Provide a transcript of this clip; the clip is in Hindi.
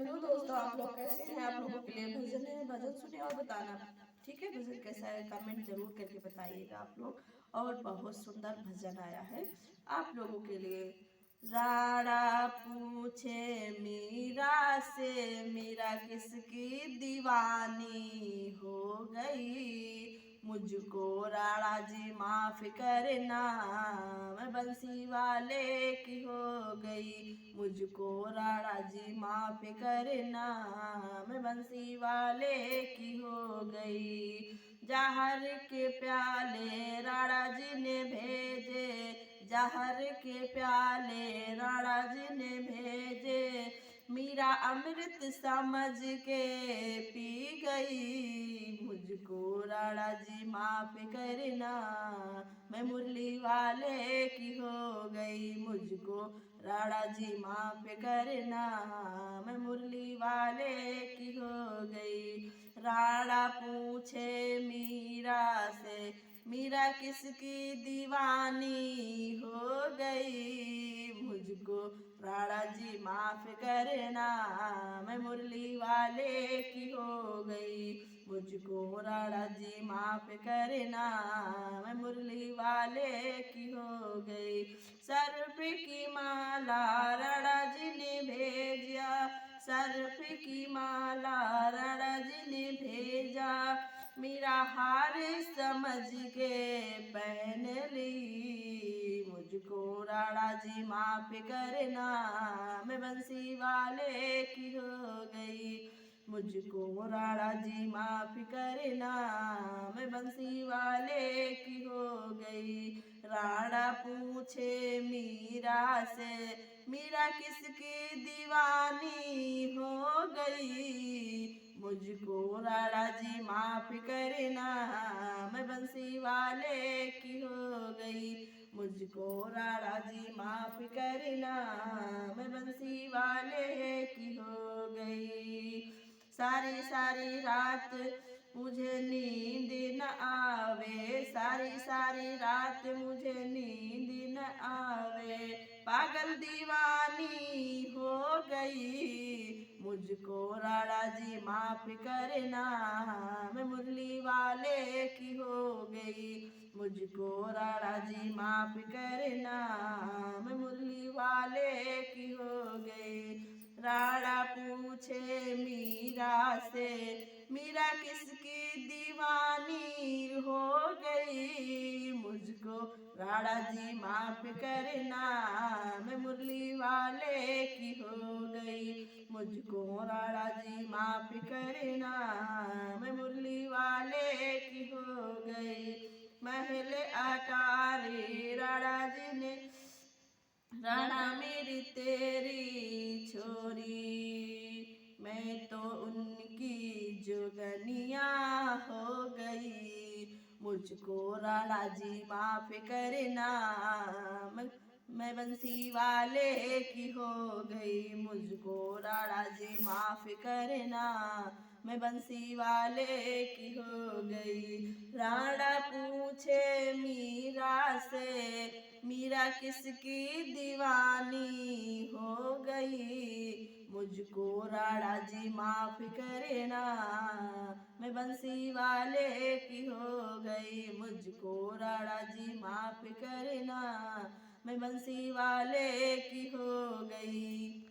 हेलो दोस्तों, आप लोग कैसे हैं? आप लोगों के लिए भजन है, भजन सुने और बताना। ठीक है, भजन कैसा है कमेंट जरूर करके बताइएगा आप लोग। और बहुत सुंदर भजन आया है आप लोगों के लिए। राणा पूछे मीरा से, मीरा किसकी दीवानी हो गई। मुझको राणा जी माफ करना, मैं बंसी वाले की हो गई। मुझको राणा जी माफ करना, मैं बंसी वाले की हो गई। जहर के प्याले राणा जी ने भेजे, जहर के प्याले राणा जी ने भेजे। मीरा अमृत समझ के पी गई। मुझको राणा जी माफ करना, मैं मुरली वाले की हो गई। मुझको राणा जी माफ करना, मैं मुरली वाले की हो गई। राणा पूछे मीरा से, मीरा किसकी दीवानी हो गई। मुझको राणा जी माफ करना, मैं मुरली वाले की हो गई। मुझको राणा जी माफ करना, मैं मुरली वाले की हो गई। सर्प की माला राणा जी ने भेजा, सर्प की माला राणा जी ने भेजा। मीरा हार समझ के पहन ली। मुझको राणा जी माफ करना, मैं बंसी वाले की हो गई। मुझको राणा जी माफ करना, मैं बंसी वाले की हो गई। राणा पूछे मीरा से, मीरा किसकी दीवानी हो गई। मुझको राणा जी माफ करना, मैं बंसी वाले की हो गई। मुझको राणा जी माफ करना, मैं बंसी वाले की हो गई। सारी सारी रात मुझे नींद न आवे, सारी सारी रात मुझे नींद न आवे। पागल दीवानी हो गई। मुझको राणा जी माफ करना, मैं मुरली वाले की हो गई। मुझको राणा जी माफ करना, मैं मुरली वाले की हो गई। राणा पूछे मीरा से, मीरा किसकी दीवानी हो गई। मुझको राणा जी माफ करना, मैं मुरली वाले की हो गई। मुझको राणा जी माफ करना, मैं मुरली वाले की हो गई। महल अटारी राणा जी ने, राणा मेरी तेरी छोरी। मैं तो उनकी जोगनिया हो गई। मुझको राणा जी माफ करना, मैं बंसी वाले की हो गई। मुझको राणा जी माफ करना, मैं बंसी वाले की हो गई। राणा पूछे मीरा से, मीरा किसकी दीवानी हो गई। मुझको राणा जी माफ करना, मैं बंसी वाले की हो गई। मुझको राणा जी माफ करना, मैं बंसी वाले की हो गई।